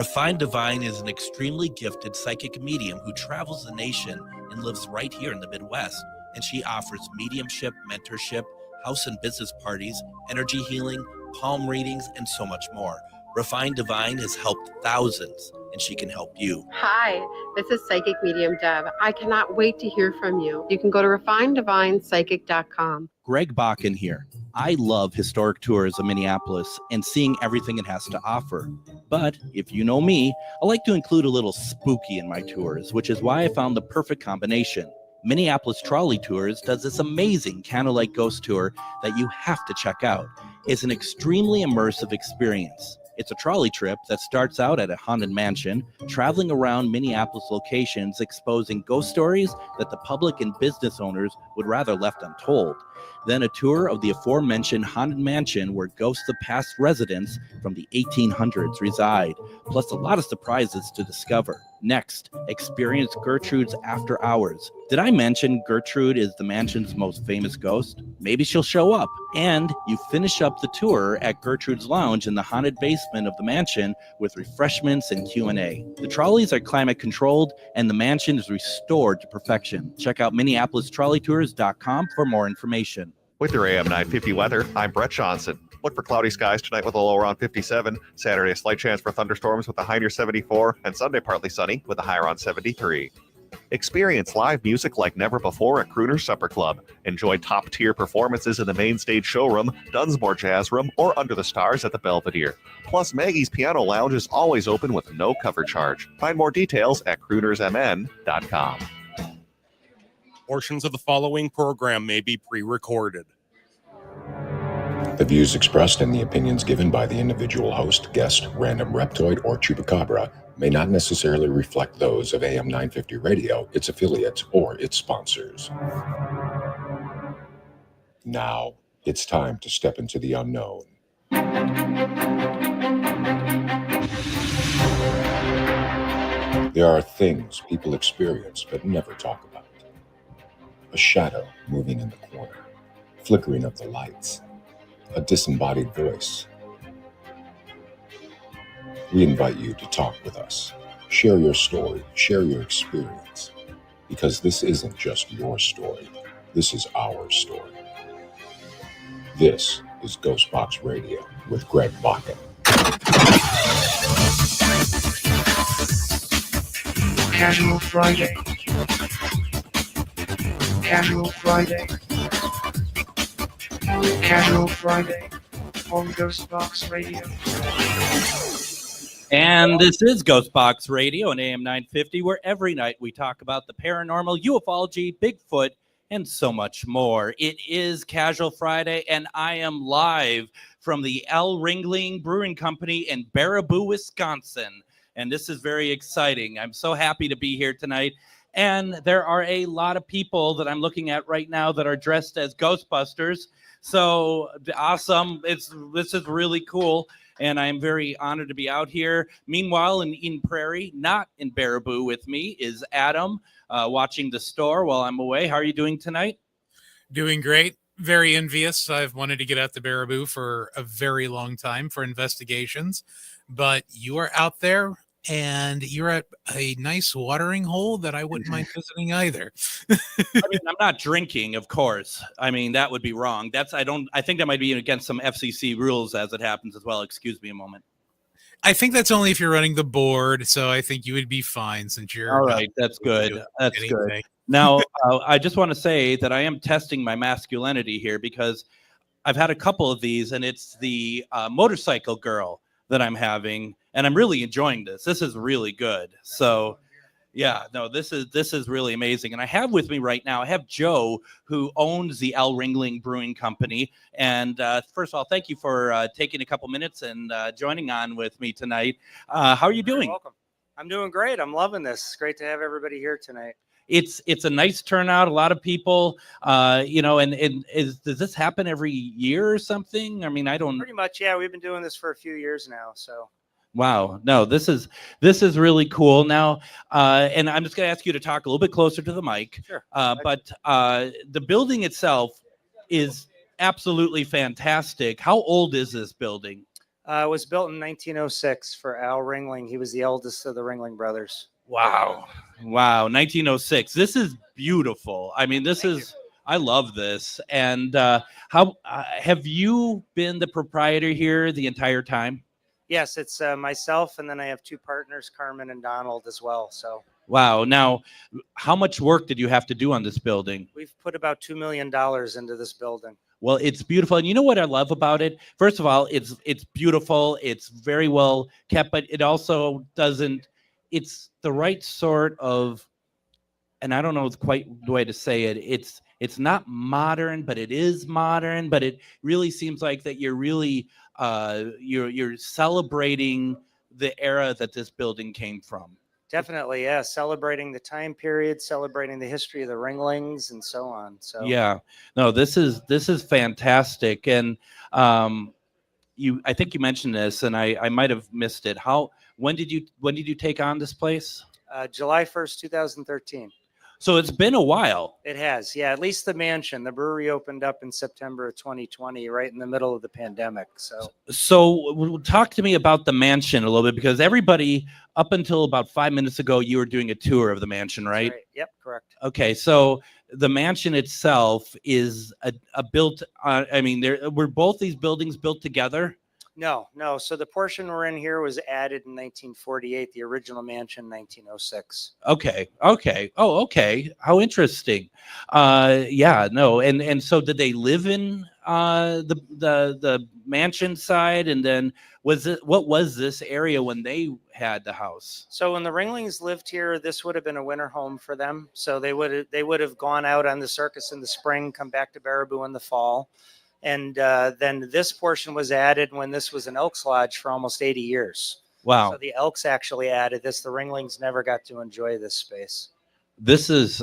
Refined Divine is an extremely gifted psychic medium who travels the nation and lives right here in the Midwest. And she offers mediumship, mentorship, house and business parties, energy healing, palm readings, and so much more. Refined Divine has helped thousands, and she can help you. Hi, this is Psychic Medium Deb. I cannot wait to hear from you. You can go to refineddivinepsychic.com. Greg Bakun here. I love historic tours of Minneapolis and seeing everything it has to offer. But if you know me, I like to include a little spooky in my tours, which is why I found the perfect combination. Minneapolis Trolley Tours does this amazing candlelight ghost tour that you have to check out. It's an extremely immersive experience. It's a trolley trip that starts out at a haunted mansion, traveling around Minneapolis locations, exposing ghost stories that the public and business owners would rather left untold. Then a tour of the aforementioned haunted mansion where ghosts of past residents from the 1800s reside, plus a lot of surprises to discover. Next, experience Gertrude's After Hours. Did I mention Gertrude is the mansion's most famous ghost? Maybe she'll show up. And you finish up the tour at Gertrude's Lounge in the haunted basement of the mansion with refreshments and Q&A. The trolleys are climate controlled and the mansion is restored to perfection. Check out MinneapolisTrolleyTours.com for more information. With your AM 950 weather, I'm Brett Johnson. Look for cloudy skies tonight with a low around 57. Saturday, a slight chance for thunderstorms with a high near 74. And Sunday, partly sunny with a high around 73. Experience live music like never before at Crooner's Supper Club. Enjoy top-tier performances in the main stage showroom, Dunsmore Jazz Room, or Under the Stars at the Belvedere. Plus, Maggie's Piano Lounge is always open with no cover charge. Find more details at croonersmn.com. Portions of the following program may be pre-recorded. The views expressed and the opinions given by the individual host, guest, random reptoid, or chupacabra may not necessarily reflect those of AM 950 Radio, its affiliates, or its sponsors. Now, it's time to step into the unknown. There are things people experience but never talk about. A shadow moving in the corner, flickering of the lights, a disembodied voice. We invite you to talk with us. Share your story, share your experience, because this isn't just your story. This is our story. This is GhostBox Radio with Greg Bakun. Casual Friday. Casual Friday. Casual Friday on GhostBox Radio. And this is GhostBox Radio on AM 950, where every night we talk about the paranormal, ufology, Bigfoot, and so much more. It is Casual Friday, and I am live from the L. Ringling Brewing Company in Baraboo, Wisconsin. And this is very exciting. I'm so happy to be here tonight. And there are a lot of people that I'm looking at right now that are dressed as Ghostbusters. So awesome. This is really cool. And I'm very honored to be out here. Meanwhile, in Eden Prairie, not in Baraboo with me, is Adam watching the store while I'm away. How are you doing tonight? Doing great. Very envious. I've wanted to get out to Baraboo for a very long time for investigations. But you are out there and you're at a nice watering hole that I wouldn't mind visiting either. I mean, I'm not drinking, of course. I mean, that would be wrong. I think that might be against some FCC rules as it happens as well. Excuse me a moment. I think that's only if you're running the board. So I think you would be fine since you're all right. That's good. That's good. Now, I just want to say that I am testing my masculinity here because I've had a couple of these, and it's the motorcycle girl that I'm having, and I'm really enjoying this. This is really good. So, yeah, no, this is really amazing. And I have with me right now, I have Joe, who owns the L. Ringling Brewing Company. And first of all, thank you for taking a couple minutes and joining on with me tonight. How are you doing? You're welcome. I'm doing great. I'm loving this. It's great to have everybody here tonight. It's a nice turnout. A lot of people, and does this happen every year or something? I mean, I don't. Pretty much, yeah. We've been doing this for a few years now, so. Wow, no, this is really cool. Now, and I'm just going to ask you to talk a little bit closer to the mic. Sure. But the building itself is absolutely fantastic. How old is this building? It was built in 1906 for Al Ringling. He was the eldest of the Ringling brothers. Wow. Wow. 1906. This is beautiful. I mean, I love this. And how have you been the proprietor here the entire time? Yes, it's myself, and then I have two partners, Carmen and Donald, as well. So Wow. Now, how much work did you have to do on this building? we've put about $2 million into this building. Well, it's beautiful. And you know what I love about it? First of all, it's beautiful. It's very well kept, but it also doesn't, it's the right sort of, and I don't know quite the way to say it. It's not modern, but it is modern, but it really seems like that you're really you're celebrating the era that this building came from. Definitely, yeah. Celebrating the time period, celebrating the history of the Ringlings, and so on. So Yeah, no, this is fantastic. And I think you mentioned this, and I might have missed it. When did you take on this place? July 1st, 2013. So it's been a while. It has, yeah. At least the mansion. The brewery opened up in September of 2020, right in the middle of the pandemic. So talk to me about the mansion a little bit, because everybody up until about 5 minutes ago, you were doing a tour of the mansion, right? Yep, correct. Okay, so the mansion itself is a built. I mean, were both these buildings built together? No. So the portion we're in here was added in 1948. The original mansion, 1906. Okay. Oh, okay. How interesting. Yeah. No. And so did they live in the mansion side? And then what was this area when they had the house? So when the Ringlings lived here, this would have been a winter home for them. So they would have gone out on the circus in the spring, come back to Baraboo in the fall. And then this portion was added when this was an Elks Lodge for almost 80 years. Wow. So the Elks actually added this. The Ringlings never got to enjoy this space. This is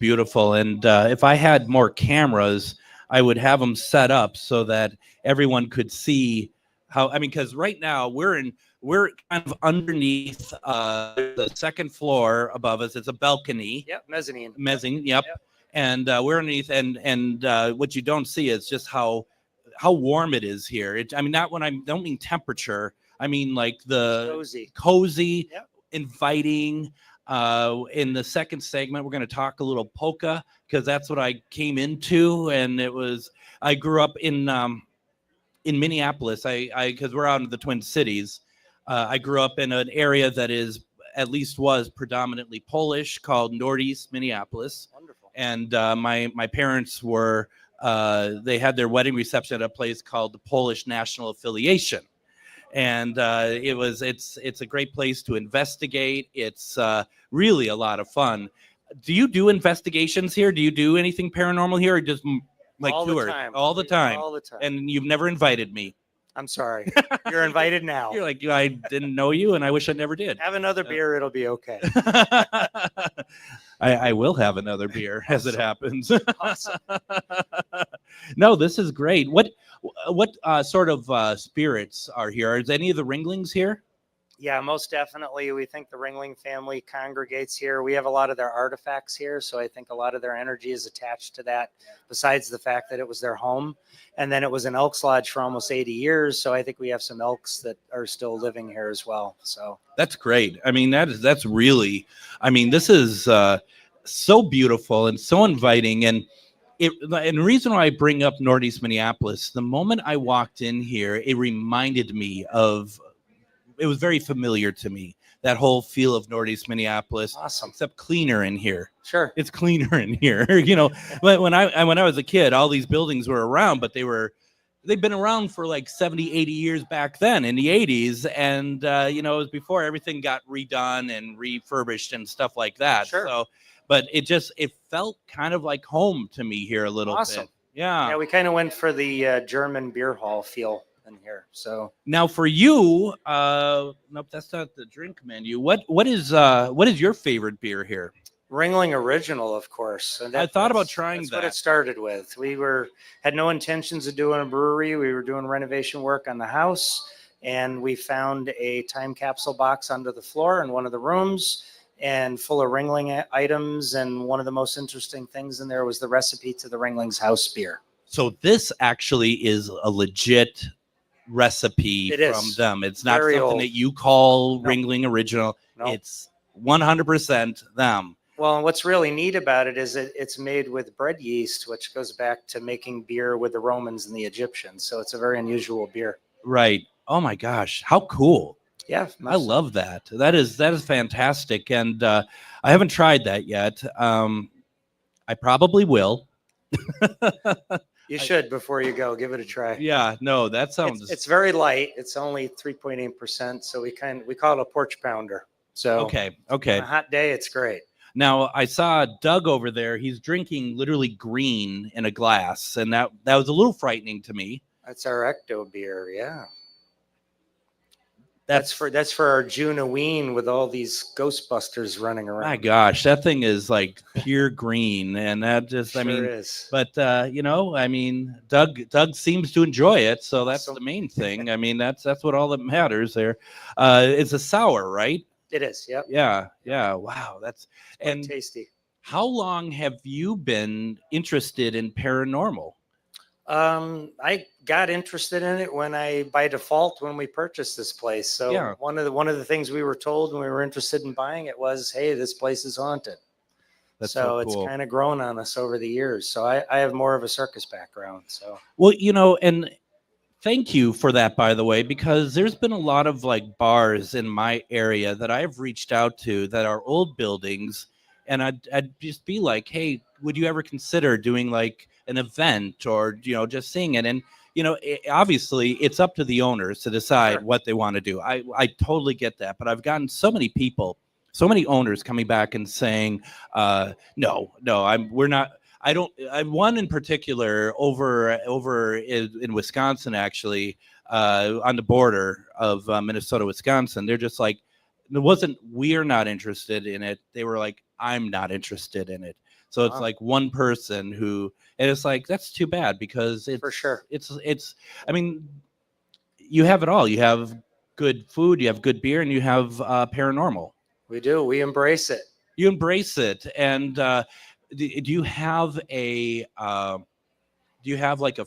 beautiful. And if I had more cameras, I would have them set up so that everyone could see how, because right now we're kind of underneath the second floor above us. It's a balcony. Yep, mezzanine. Yep. And we're underneath, and what you don't see is just how warm it is here. Don't mean temperature. I mean like the cozy, yep. Inviting. In the second segment, we're going to talk a little polka, because that's what I came into, and I grew up in Minneapolis. Because we're out in the Twin Cities. I grew up in an area that was predominantly Polish, called Northeast Minneapolis. Wonderful. And my parents they had their wedding reception at a place called the Polish National Affiliation. And it's a great place to investigate. It's really a lot of fun. Do you do investigations here? Do you do anything paranormal here, or just like all tours? The time. All the time. All the time. And you've never invited me. I'm sorry. You're invited now. You're like, I didn't know you, and I wish I never did. Have another beer. It'll be okay. I will have another beer as it happens. Awesome. No, this is great. What sort of spirits are here? Is any of the Ringlings here? Yeah, most definitely. We think the Ringling family congregates here. We have a lot of their artifacts here, so I think a lot of their energy is attached to that, besides the fact that it was their home. And then it was an Elks Lodge for almost 80 years, so I think we have some elks that are still living here as well. So that's great. That's really, this is so beautiful and so inviting. And the reason why I bring up Northeast Minneapolis, the moment I walked in here, it reminded me of, it was very familiar to me, that whole feel of Northeast Minneapolis. Awesome. Except cleaner in here. Sure. It's cleaner in here. When I was a kid, all these buildings were around, but they've been around for like 70, 80 years back then in the 80s. And, it was before everything got redone and refurbished and stuff like that. Sure. So, but it felt kind of like home to me here a little bit. Yeah. Yeah, we kind of went for the German beer hall feel in here. So now for you, nope, that's not the drink menu. What is your favorite beer here? Ringling Original, of course. And I thought about trying that's that. What it started with. We had no intentions of doing a brewery. We were doing renovation work on the house, and we found a time capsule box under the floor in one of the rooms, and full of Ringling items. And one of the most interesting things in there was the recipe to the Ringling's house beer. So this actually is a legit recipe It from is. them. It's not Very something old. that you call No. Ringling Original. No. It's 100% them. Well, and what's really neat about it is it's made with bread yeast, which goes back to making beer with the Romans and the Egyptians. So it's a very unusual beer. Right. Oh my gosh, how cool. Yeah, I love that. That is fantastic. And I haven't tried that yet. I probably will. You should before you go. Give it a try. Yeah, no, that sounds It's very light. It's only 3.8%. So we call it a porch pounder. So okay. on Okay. a hot day, it's great. Now I saw Doug over there. He's drinking literally green in a glass, and that was a little frightening to me. That's our Ecto beer. Yeah. That's That's for our Juneween with all these Ghostbusters running around. my gosh, that thing is like pure green, and that just Sure I mean, is. but I mean, Doug seems to enjoy it, so that's So- the main thing. I mean, that's what all that matters there. It's a sour, right? It is. Yep. Yeah, yeah. Wow, that's Quite and tasty. how long have you been interested in paranormal? I got interested in it by default when we purchased this place. So Yeah. one of the things we were told when we were interested in buying it was, "Hey, this place is haunted." That's so so it's cool. kind of grown on us over the years. So I have more of a circus background. So Well, and thank you for that, by the way, because there's been a lot of like bars in my area that I've reached out to that are old buildings, and I'd just be like, hey, would you ever consider doing like an event or just seeing it? And obviously it's up to the owners to decide Sure. what they want to do. I totally get that, but I've gotten so many people, so many owners coming back and saying, no, we're not. I don't. I one in particular over in Wisconsin, actually, on the border of Minnesota, Wisconsin. They're just like, it wasn't. We're not interested in it. They were like, I'm not interested in it. So it's Wow. like one person who, and it's like that's too bad because it's for sure. It's. I mean, you have it all. You have good food, you have good beer, and you have paranormal. We do. We embrace it. You embrace it, and do you have like a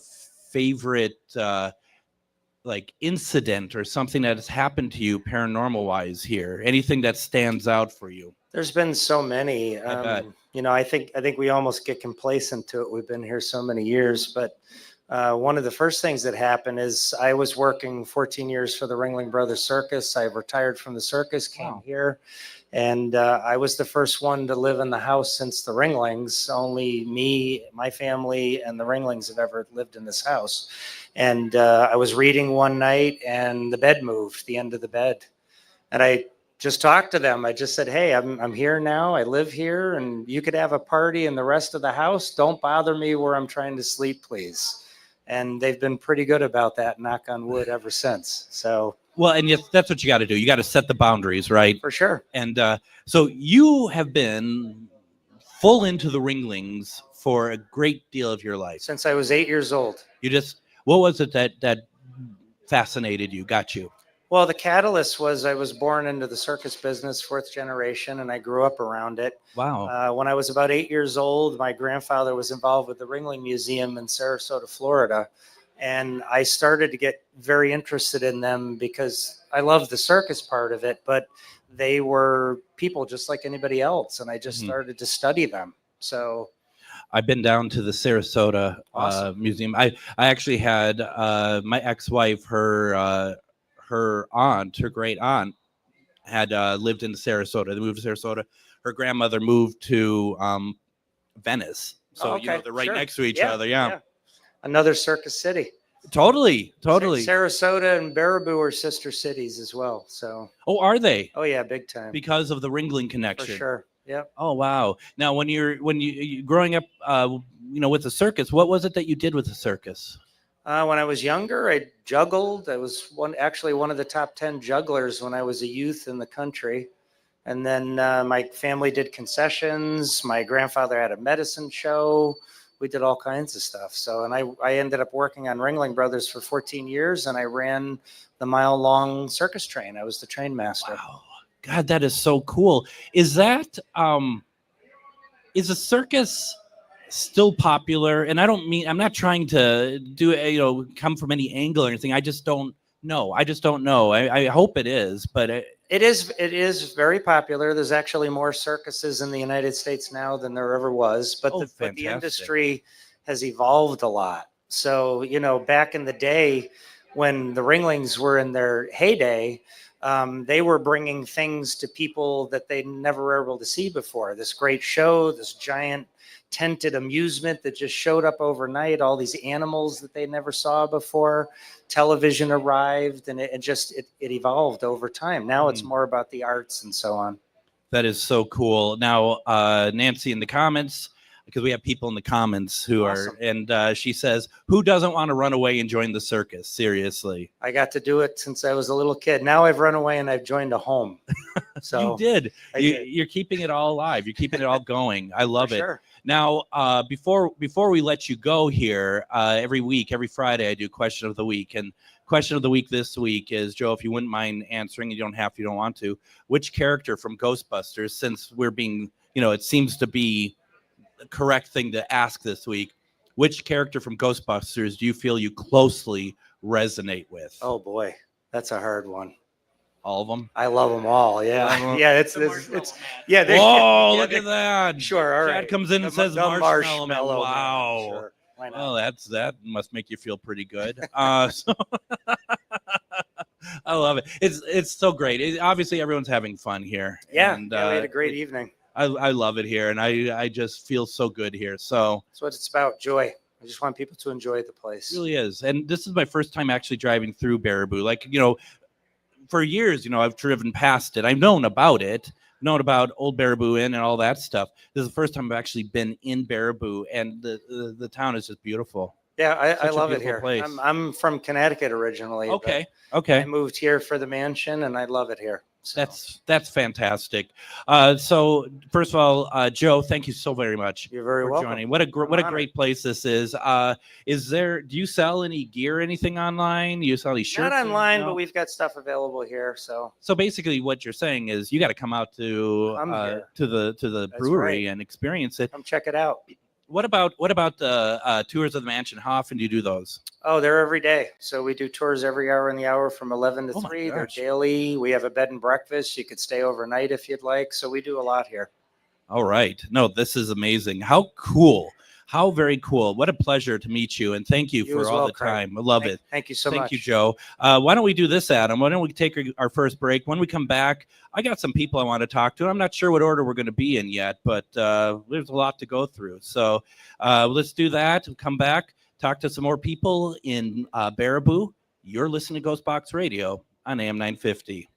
favorite like incident or something that has happened to you paranormal wise here? Anything that stands out for you? There's been so many. I bet. I think we almost get complacent to it. We've been here so many years, but one of the first things that happened is I was working 14 years for the Ringling Brothers Circus. I retired from the circus, came Wow. here, and I was the first one to live in the house since the Ringlings. Only me, my family, and the Ringlings have ever lived in this house. And I was reading one night, and the bed moved, the end of the bed, and I just talked to them. I just said, "Hey, I'm here now. I live here, and you could have a party in the rest of the house. Don't bother me where I'm trying to sleep, please." And they've been pretty good about that, knock on wood, ever since. So Well, and yes, that's what you got to do. You got to set the boundaries, right? for sure. And so you have been full into the Ringlings for a great deal of your life. Since I was 8 years old. What was it that fascinated you, got you? Well, the catalyst was I was born into the circus business, fourth generation, and I grew up around it. Wow. When I was about 8 years old, my grandfather was involved with the Ringling Museum in Sarasota, Florida. And I started to get very interested in them because I love the circus part of it, but they were people just like anybody else. And I just started to study them. So I've been down to the Sarasota Awesome. Museum. I actually had my ex-wife, her aunt, her great aunt, had lived in Sarasota. They moved to Sarasota. Her grandmother moved to Venice. So, okay, they're right sure. next to each other. Yeah. Another circus city. Totally. Sarasota and Baraboo are sister cities as well. So, Oh, are they? oh yeah, big time. Because of the Ringling For connection. sure. Yep. Oh, wow. Now, when you growing up, with the circus, what was it that you did with the circus? When I was younger, I juggled. I was one of the top 10 jugglers when I was a youth in the country. And then my family did concessions. My grandfather had a medicine show. We did all kinds of stuff. So, and I ended up working on Ringling Brothers for 14 years, and I ran the mile-long circus train. I was the train master. Wow. God, that is so cool. Is that is a circus still popular. And I'm not trying to come from any angle or anything. I just don't know. I hope it is, but It is very popular. There's actually more circuses in the United States now than there ever was, but the fantastic. industry has evolved a lot. So, back in the day when the Ringlings were in their heyday, they were bringing things to people that they never were able to see before. This great show, this giant tented amusement that just showed up overnight, all these animals that they never saw before. Television arrived, and it evolved over time. Now it's more about the arts and so on. That is so cool. Now, Nancy in the comments, because we have people in the comments who Awesome. are, and she says, who doesn't want to run away and join the circus? Seriously. I got to do it since I was a little kid. Now I've run away and I've joined a home. So You did. I did. You're keeping it all alive. You're keeping it all going. I love For it. sure. Now, before we let you go here, every Friday, I do question of the week. And question of the week this week is, Joe, if you wouldn't mind answering, you don't have to, you don't want to, which character from Ghostbusters, since we're being, it seems to be the correct thing to ask this week, which character from Ghostbusters do you feel you closely resonate with? Oh boy, that's a hard one. All of them? I love them all. Yeah. Yeah. It's yeah. Whoa, yeah, look at that. Sure. All Chad right. comes in and says the marshmallow man. man. Wow. Sure. Why not? Well, that must make you feel pretty good. So I love it. It's so great. Obviously, everyone's having fun here. Yeah. And, We had a great evening. I love it here, and I just feel so good here. So That's what it's about. Joy. I just want people to enjoy the place. it really is. And this is my first time actually driving through Baraboo. Like, for years, I've driven past it. I've known about it, known about Old Baraboo Inn and all that stuff. This is the first time I've actually been in Baraboo, and the town is just beautiful. Yeah, I Such a love it beautiful here. place. I'm from Connecticut originally. Okay. but I moved here for the mansion, and I love it here. So. That's fantastic. So first of all, Joe, thank you so very much. You're very for welcome. joining. What a honored. great place this is. Do you sell any gear, anything online? Do you sell any shirts? Not online, No? but we've got stuff available here. So basically, what you're saying is you got to come out to the brewery right. and experience it. come check it out. What about the tours of the mansion? How often do you do those? Oh, they're every day. So we do tours every hour in the hour from 11 to Oh my 3. They're gosh. daily. We have a bed and breakfast. You could stay overnight if you'd like. So we do a lot here. All right. No, this is amazing. How cool. How very cool. What a pleasure to meet you. And thank you You for as all well, the Craig. time. I love it. Thank you so Thank much. you, Joe. Why don't we do this, Adam? Why don't we take our first break? When we come back, I got some people I want to talk to. I'm not sure what order we're going to be in yet, but there's a lot to go through. So let's do that. We'll come back, talk to some more people in Baraboo. You're listening to GhostBox Radio on AM 950.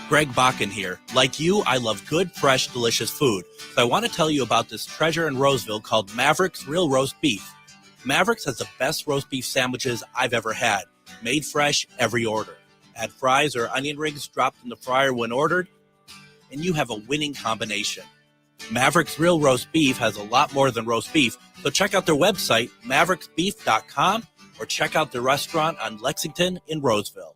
Greg Bakun here. Like you, I love good, fresh, delicious food. So I want to tell you about this treasure in Roseville called Maverick's Real Roast Beef. Maverick's has the best roast beef sandwiches I've ever had. Made fresh every order. Add fries or onion rings dropped in the fryer when ordered, and you have a winning combination. Maverick's Real Roast Beef has a lot more than roast beef, so check out their website, mavericksbeef.com, or check out their restaurant on Lexington in Roseville.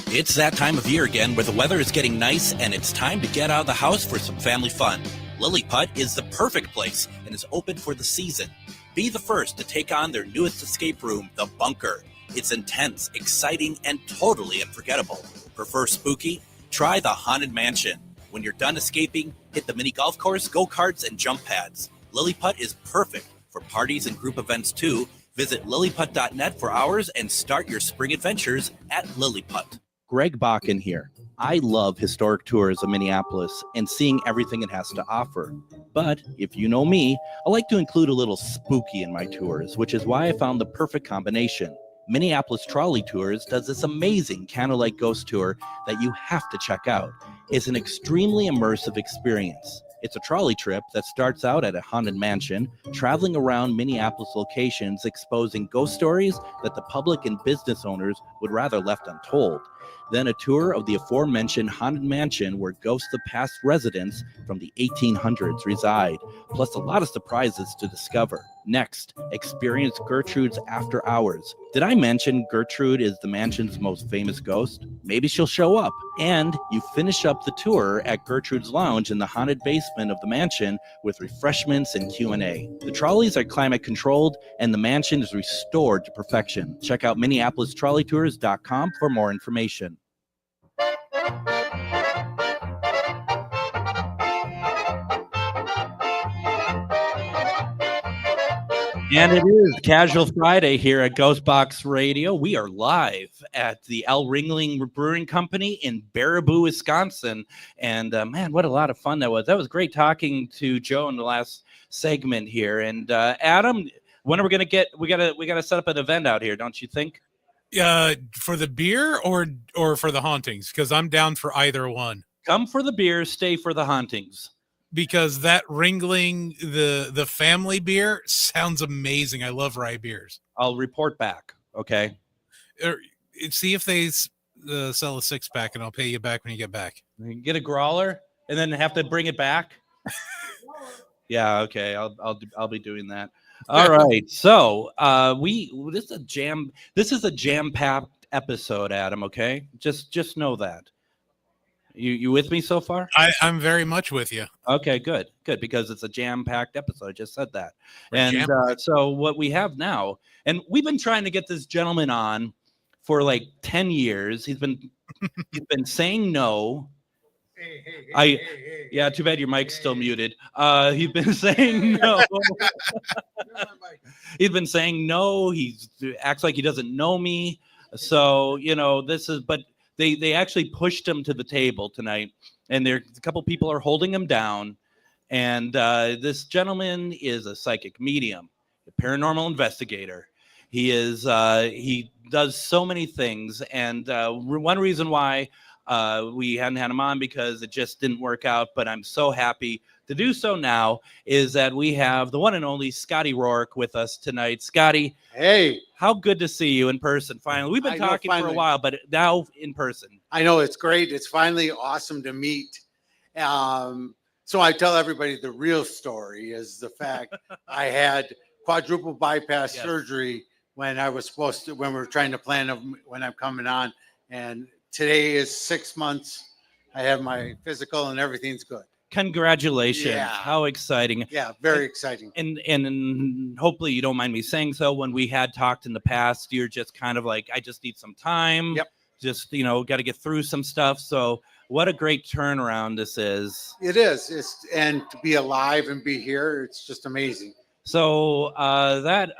It's that time of year again where the weather is getting nice and it's time to get out of the house for some family fun. Lily Putt is the perfect place and is open for the season. Be the first to take on their newest escape room, The Bunker. It's intense, exciting, and totally unforgettable. Prefer spooky? Try the Haunted Mansion. When you're done escaping, hit the mini golf course, go-karts, and jump pads. Lily Putt is perfect for parties and group events too. Visit lilyputt.net for hours and start your spring adventures at Lilyputt. Greg Bakun here. I love historic tours of Minneapolis and seeing everything it has to offer. But if you know me, I like to include a little spooky in my tours, which is why I found the perfect combination. Minneapolis Trolley Tours does this amazing candlelight ghost tour that you have to check out. It's an extremely immersive experience. It's a trolley trip that starts out at a haunted mansion, traveling around Minneapolis locations, exposing ghost stories that the public and business owners would rather left untold. then a tour of the aforementioned haunted mansion where ghosts of past residents from the 1800s reside, plus a lot of surprises to discover. Next, experience Gertrude's after hours. Did I mention Gertrude is the mansion's most famous ghost? Maybe she'll show up. And you finish up the tour at Gertrude's Lounge in the haunted basement of the mansion with refreshments and Q&A. The trolleys are climate controlled and the mansion is restored to perfection. Check out MinneapolisTrolleyTours.com for more information. And it is Casual Friday here at GhostBox Radio. We are live at the El Ringling Brewing Company in Baraboo, Wisconsin. And man, what a lot of fun that was. That was great talking to Joe in the last segment here. And Adam, when are we going to we gotta set up an event out here, don't you think? For the beer or for the hauntings? Because I'm down for either one. Come for the beer, stay for the hauntings. Because that Ringling, the family beer sounds amazing. I love rye beers. I'll report back. Okay. See if they sell a 6-pack, and I'll pay you back when you get back. You can get a growler and then have to bring it back. Yeah. Okay. I'll be doing that. All right. So this is a jam-packed episode, Adam. Okay. Just know that. You with me so far? I'm very much with you. Okay, good, because it's a jam-packed episode. I just said that. And so what we have now, and we've been trying to get this gentleman on for like 10 years. He's been saying no. Yeah, too bad your mic's still muted. He's been saying no. He's been saying no. He acts like he doesn't know me. So, but they actually pushed him to the table tonight, and a couple people are holding him down. And this gentleman is a psychic medium, a paranormal investigator. He does so many things, and one reason why we hadn't had him on, because it just didn't work out, but I'm so happy to do so now, is that we have the one and only Scotty Rourke with us tonight. Scotty, hey, how good to see you in person finally. We've been talking for a while, but now in person. I know, it's great. It's finally awesome to meet. So I tell everybody the real story is the fact I had quadruple bypass surgery when we were trying to plan when I'm coming on. And today is 6 months. I have my physical and everything's good. Congratulations. Yeah. How exciting. Yeah, very exciting. And hopefully you don't mind me saying so. When we had talked in the past, you're just kind of like, I just need some time. Yep. Just, got to get through some stuff. So what a great turnaround this is. It is. And to be alive and be here, it's just amazing. So that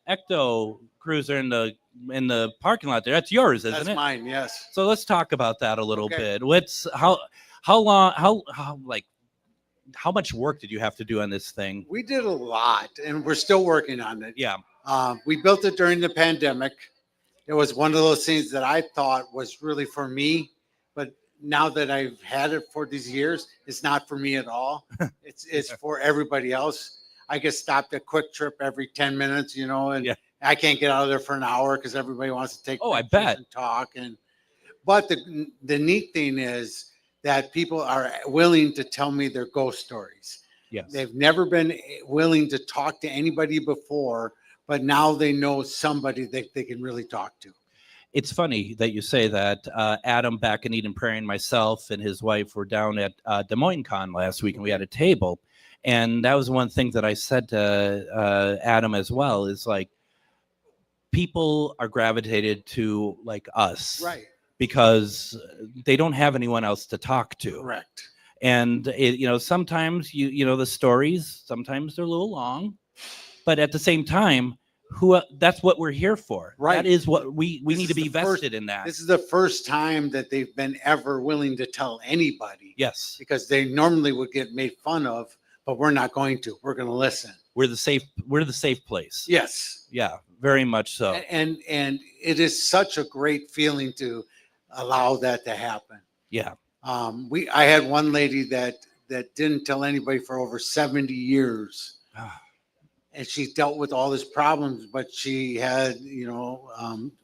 Ecto Cruiser in the parking lot there, that's yours, isn't it? That's mine, yes. So let's talk about that a little bit. How much work did you have to do on this thing? We did a lot, and we're still working on it. Yeah. We built it during the pandemic. It was one of those things that I thought was really for me, but now that I've had it for these years, it's not for me at all. It's for everybody else. I get stopped at Quick Trip every 10 minutes, and I can't get out of there for an hour because everybody wants to take I bet. And talk. But the neat thing is that people are willing to tell me their ghost stories. Yes. They've never been willing to talk to anybody before, but now they know somebody that they can really talk to. It's funny that you say that. Adam back in Eden Prairie and myself and his wife were down at Des Moines Con last week, and we had a table. And that was one thing that I said to Adam as well, is like, people are gravitated to like us. Right. Because they don't have anyone else to talk to. Correct. And sometimes the stories, sometimes they're a little long, but at the same time, that's what we're here for. Right. That is what we need to be vested in that. This is the first time that they've been ever willing to tell anybody. Yes. Because they normally would get made fun of, but we're not going to. We're going to listen. We're the safe place. Yes. Yeah, very much so. And it is such a great feeling to allow that to happen. Yeah. I had one lady that didn't tell anybody for over 70 years. And she dealt with all these problems, but she had,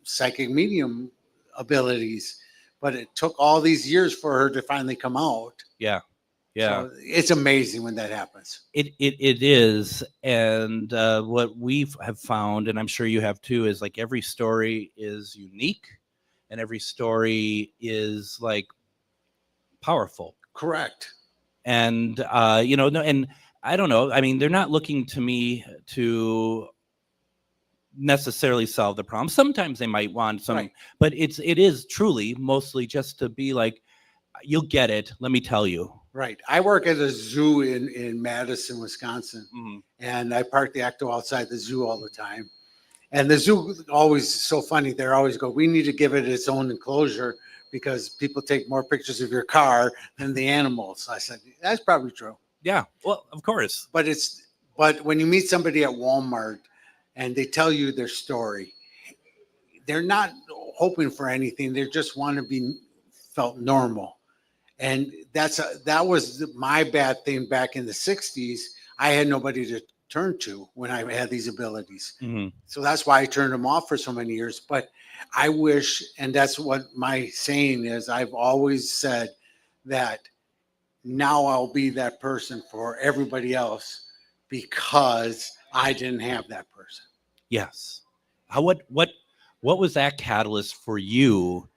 psychic medium abilities. but it took all these years for her to finally come out. Yeah. So it's amazing when that happens. It is, and what we have found, and I'm sure you have too, is like every story is unique, and every story is like powerful. Correct. And no, and I don't know. I mean, they're not looking to me to necessarily solve the problem. Sometimes they might want some, Right. but it is truly mostly just to be like, you'll get it. Let me tell you. Right. I work at a zoo in Madison, Wisconsin, Mhm. and I park the Ecto outside the zoo all the time. And the zoo always so funny. They always go, we need to give it its own enclosure because people take more pictures of your car than the animals. I said, that's probably true. Yeah. Well, of course. But when you meet somebody at Walmart and they tell you their story, they're not hoping for anything. They just want to be felt normal. And that was my bad thing back in the 60s. I had nobody to turn to when I had these abilities. Mhm. So that's why I turned them off for so many years. But I wish, and that's what my saying is, I've always said that now I'll be that person for everybody else because I didn't have that person. Yes. What was that catalyst for you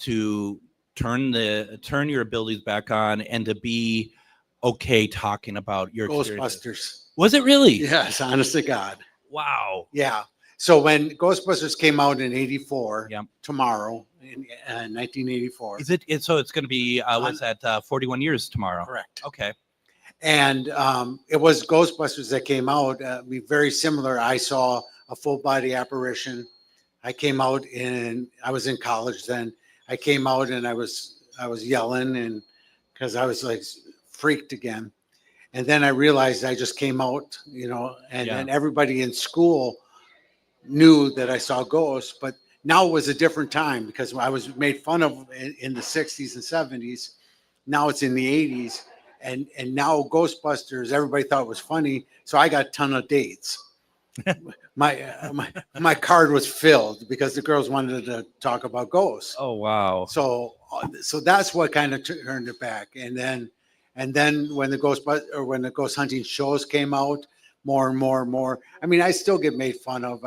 to turn your abilities back on and to be okay talking about your experiences? Ghostbusters. Was it really? Yes, honest to God. Wow. Yeah. So when Ghostbusters came out in '84, Yep. tomorrow in 1984. Is it? So it's going to be what's that? 41 years tomorrow. Correct. Okay. And it was Ghostbusters that came out. Very similar. I saw a full body apparition. I was in college then. I came out and I was yelling and because I was like freaked again. And then I realized I just came out, and then everybody in school knew that I saw ghosts. But now it was a different time because I was made fun of in the 60s and 70s. Now it's in the 80s. And now Ghostbusters, everybody thought it was funny. So I got a ton of dates. my card was filled because the girls wanted to talk about ghosts. Oh, wow. So that's what kind of turned it back. And then when the ghost hunting shows came out, more and more and more. I mean, I still get made fun of.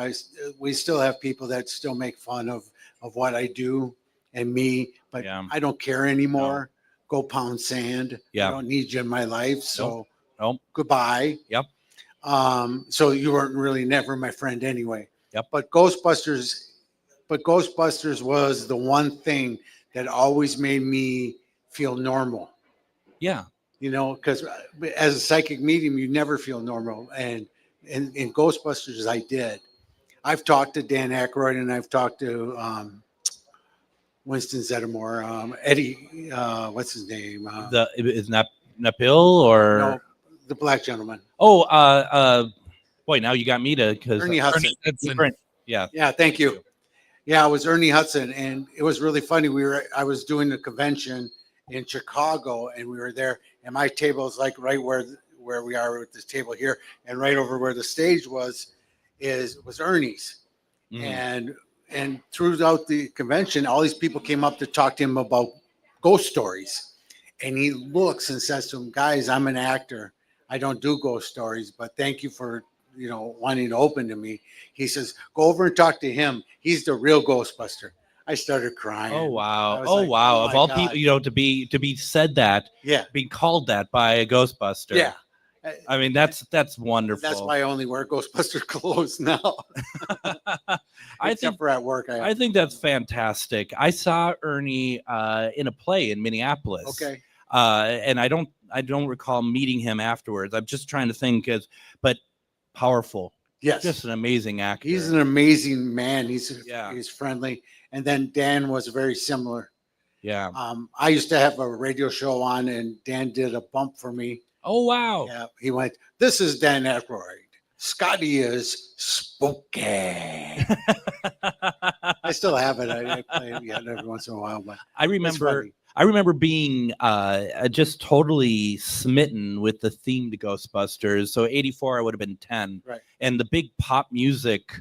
We still have people that still make fun of what I do and me, but I don't care anymore. Go pound sand. I don't need you in my life. So goodbye. Yep. So you weren't really never my friend anyway. Yep. But Ghostbusters was the one thing that always made me feel normal. Yeah. Because as a psychic medium, you never feel normal. And in Ghostbusters, I did. I've talked to Dan Aykroyd and I've talked to Winston Zeddemore, Eddie, what's his name? Is Napil or no, the black gentleman. Oh, boy, now you got me to because Ernie Hudson. Yeah. Yeah, thank you. Yeah, it was Ernie Hudson, and it was really funny. I was doing a convention in Chicago, and we were there, and my table is like right where we are with this table here, and right over where the stage was Ernie's. Mm. And throughout the convention, all these people came up to talk to him about ghost stories. And he looks and says to them, guys, I'm an actor. I don't do ghost stories, but thank you for, wanting to open to me. He says, go over and talk to him. He's the real Ghostbuster. I started crying. Oh, wow. Oh, wow. Of all God. people, to be said that, being called that by a Ghostbuster. Yeah. I mean, that's wonderful. That's why I only wear Ghostbuster clothes now. Except for at work. I think that's fantastic. I saw Ernie in a play in Minneapolis. Okay. And I don't recall meeting him afterwards. I'm just trying to think, but powerful. Yes. Just an amazing actor. He's an amazing man. He's friendly. And then Dan was very similar. Yeah. I used to have a radio show on, and Dan did a bump for me. Oh, wow. Yeah. He went, this is Dan Aykroyd. Scotty is spooky. I still have it. I play it every once in a while. But I remember being just totally smitten with the theme to Ghostbusters. So 84, I would have been 10. Right. And the big pop music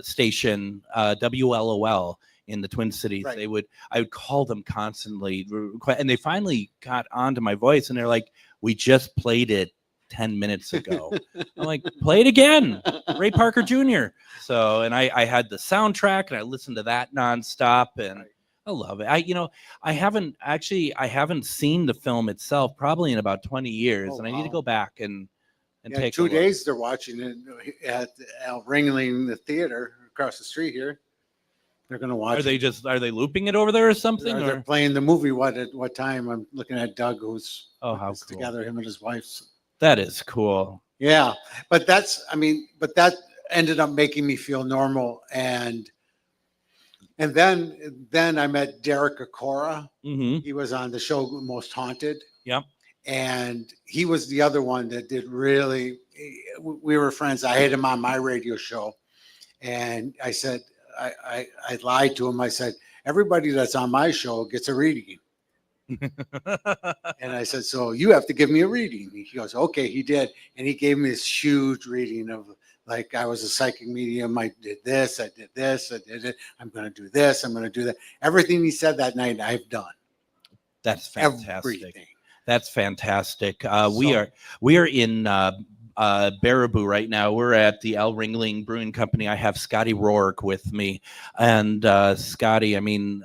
station, WLOL, in the Twin Cities. Right. I would call them constantly, and they finally got onto my voice, and they're like, "We just played it 10 minutes ago." I'm like, "Play it again, Ray Parker Jr." So, and I had the soundtrack, and I listened to that nonstop, and I love it. I haven't seen the film itself probably in about 20 years, Oh, and I need to wow. go back and Yeah, take 2 a look. days they're watching it at Al Ringling, the theater across the street here. They're going to watch. Are they looping it over there or something? They're Or? playing the movie. What time? I'm looking at Doug, who's How puts cool. together, him and his wife. That is cool. Yeah, but that ended up making me feel normal, and then I met Derek Acora. Mm-hmm. He was on the show Most Haunted. Yep. And he was the other one that did really. We were friends. I had him on my radio show, and I said I lied to him. I said everybody that's on my show gets a reading. And I said, so you have to give me a reading. He goes, okay. He did, and he gave me this huge reading of like I was a psychic medium. I did this. I did this. I did it. I'm going to do this. I'm going to do that. Everything he said that night, I've done. That's fantastic. Everything. That's fantastic. We are in Baraboo right now. We're at the Al Ringling Brewing Company. I have Scotty Rourke with me, and Scotty, I mean,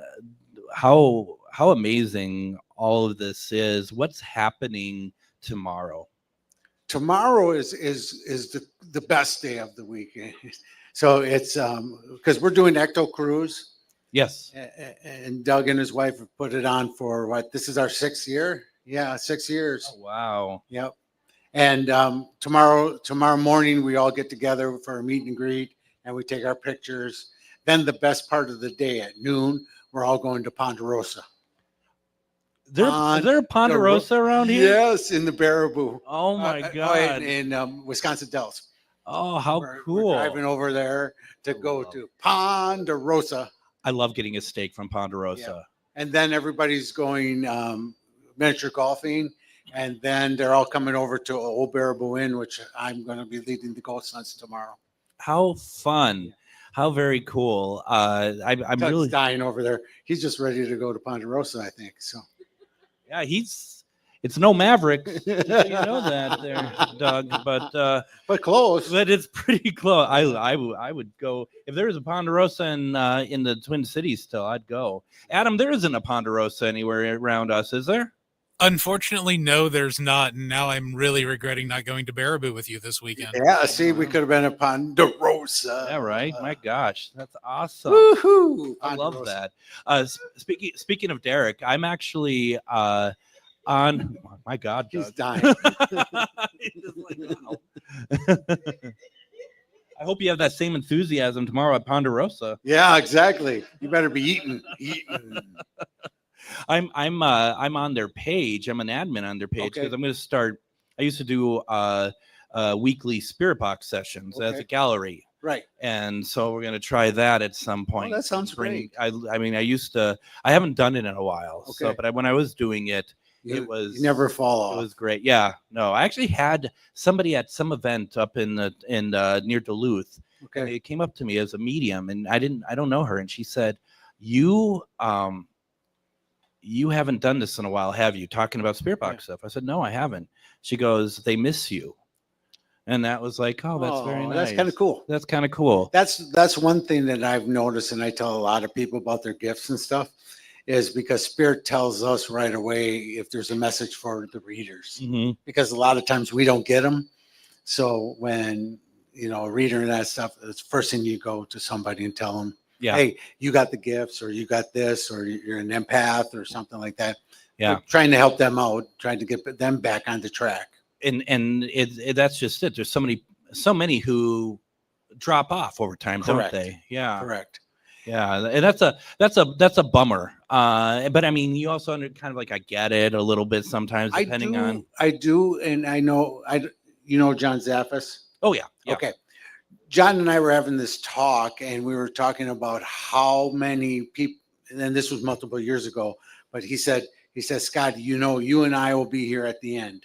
how amazing all of this is. What's happening tomorrow? Tomorrow is the best day of the week. So it's because we're doing Ecto Cruise. Yes. And Doug and his wife have put it on for what? This is our 6th year. Yeah, 6 years. Oh, wow. Yep. And tomorrow morning we all get together for a meet and greet, and we take our pictures. Then the best part of the day at noon, we're all going to Ponderosa. Is there a Ponderosa around here? Yes, in the Baraboo. Oh my God! In Wisconsin Dells. Oh, how cool! We're driving over there to go to Ponderosa. I love getting a steak from Ponderosa. Yeah. And then everybody's going miniature golfing, and then they're all coming over to Old Baraboo Inn, which I'm going to be leading the Ghost Hunts tomorrow. How fun! How very cool! I'm Doug's really dying over there. He's just ready to go to Ponderosa, I think. So. Yeah, it's no Mavericks. You know that there, Doug, but close. But it's pretty close. I would go if there was a Ponderosa in the Twin Cities still. I'd go. Adam, there isn't a Ponderosa anywhere around us, is there? Unfortunately, no, there's not. And now I'm really regretting not going to Baraboo with you this weekend. Yeah, see, we could have been a Ponderosa. Yeah, right. My gosh, that's awesome. Woohoo! I love that. Speaking of Derek, I'm actually on. Oh my God, Doug. He's dying. He's just like, wow. I hope you have that same enthusiasm tomorrow at Ponderosa. Yeah, exactly. You better be eating. I'm on their page. I'm an admin on their page because I'm going to start. I used to do weekly spirit box sessions as a gallery, right? And so we're going to try that at some point. Oh, that sounds great. I mean, I haven't done it in a while. Okay. So, but when I was doing it, it was you never fall off. It was great. Yeah. No, I actually had somebody at some event up in near Duluth. Okay. And it came up to me as a medium, and I don't know her, and she said, "You haven't done this in a while, have you? Talking about spirit box stuff." I said, "No, I haven't." She goes, "They miss you." And that was like, oh, that's very nice. That's kind of cool. That's kind of cool. That's one thing that I've noticed, and I tell a lot of people about their gifts and stuff, is because spirit tells us right away if there's a message for the readers. Mm-hmm. Because a lot of times we don't get them. So when, a reader and that stuff, it's the first thing you go to somebody and tell them, yeah, hey, you got the gifts, or you got this, or you're an empath or something like that. Yeah. We're trying to help them out, trying to get them back on the track. And that's just it. There's so many who drop off over time, Correct. Don't they? Yeah. Correct. Yeah. And that's a bummer. But I mean, you also kind of like, I get it a little bit sometimes, depending on. I do. And I know, John Zaffis. Oh yeah. Okay. John and I were having this talk, and we were talking about how many people, and this was multiple years ago, but he said, Scott, you and I will be here at the end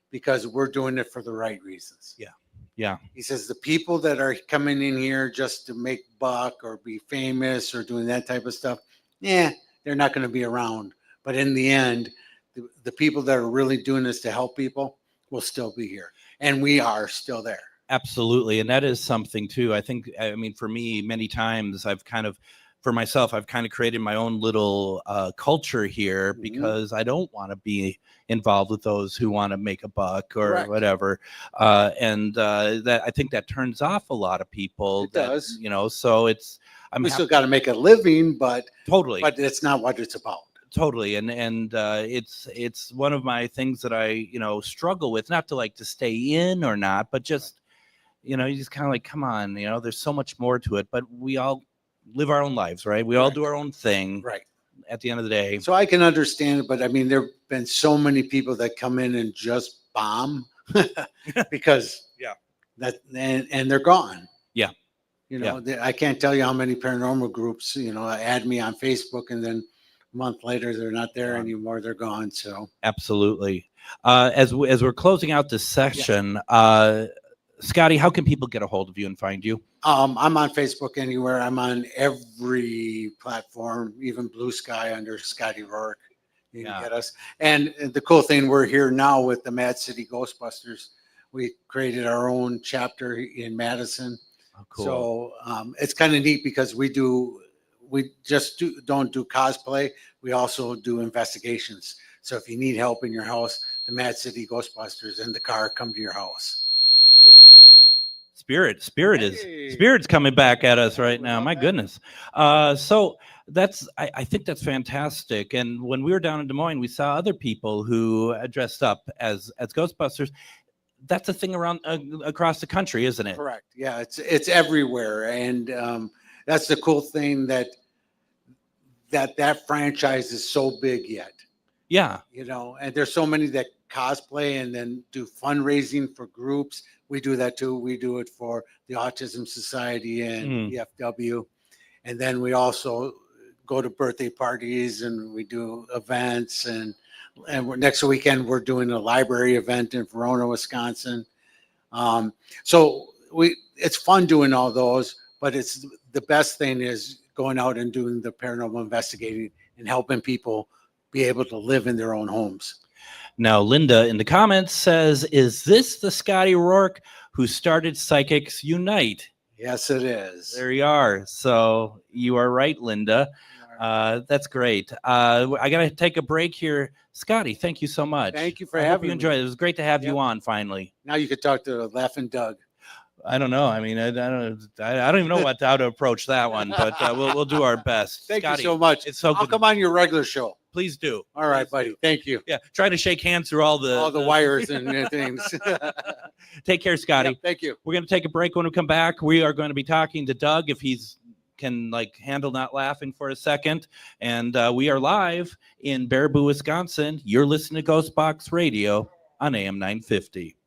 because we're doing it for the right reasons. Yeah. Yeah. He says the people that are coming in here just to make buck or be famous or doing that type of stuff, they're not going to be around. But in the end, the people that are really doing this to help people will still be here. And we are still there. Absolutely. And that is something too. I think, I mean, for me, many times I've kind of created my own little culture here because I don't want to be involved with those who want to make a buck or Correct. whatever. That I think that turns off a lot of people. It does. So it's, We still got to make a living, but totally, but it's not what it's about. totally. And it's one of my things that I, struggle with, not to stay in or not, but just, you just kind of like, come on, there's so much more to it, but we all live our own lives, right? We all do our own thing. Right. At the end of the day. So I can understand it, but I mean, there've been so many people that come in and just bomb because and they're gone. Yeah. I can't tell you how many paranormal groups, add me on Facebook, and then a month later they're not there anymore. They're gone. So absolutely. As we're closing out this session, Scotty, how can people get a hold of you and find you? I'm on Facebook anywhere. I'm on every platform, even Blue Sky under Scotty Rourke. You can get us. And the cool thing, we're here now with the Mad City Ghostbusters. We created our own chapter in Madison. Oh, cool. So it's kind of neat because we just don't do cosplay. We also do investigations. So if you need help in your house, the Mad City Ghostbusters and the car come to your house. Spirit's coming back at us right now. My goodness. So I think that's fantastic. And when we were down in Des Moines, we saw other people who dressed up as Ghostbusters. That's a thing around across the country, isn't it? Correct. Yeah, it's everywhere, and that's the cool thing that franchise is so big yet. Yeah. And there's so many that cosplay and then do fundraising for groups. We do that too. We do it for the Autism Society and EFW. And then we also go to birthday parties and we do events. And next weekend, we're doing a library event in Verona, Wisconsin. So it's fun doing all those, but it's the best thing is going out and doing the paranormal investigating and helping people be able to live in their own homes. Now, Linda in the comments says, is this the Scotty Rourke who started Psychics Unite? Yes, it is. There you are. So you are right, Linda. That's great. I got to take a break here. Scotty, thank you so much. Thank you for having me. I hope you enjoyed it. It was great to have you on finally. Now you could talk to Laughing Doug. I don't know. I mean, I don't even know how to approach that one, but we'll do our best. Thank Scotty, you so much. It's so good. I'll come on your regular show. Please do. All right, buddy. Thank you. Yeah, try to shake hands through all the wires and things. Take care, Scotty. Yeah, thank you. We're going to take a break. When we come back, we are going to be talking to Doug if he's can handle not laughing for a second. And we are live in Baraboo, Wisconsin. You're listening to GhostBox Radio on AM 950.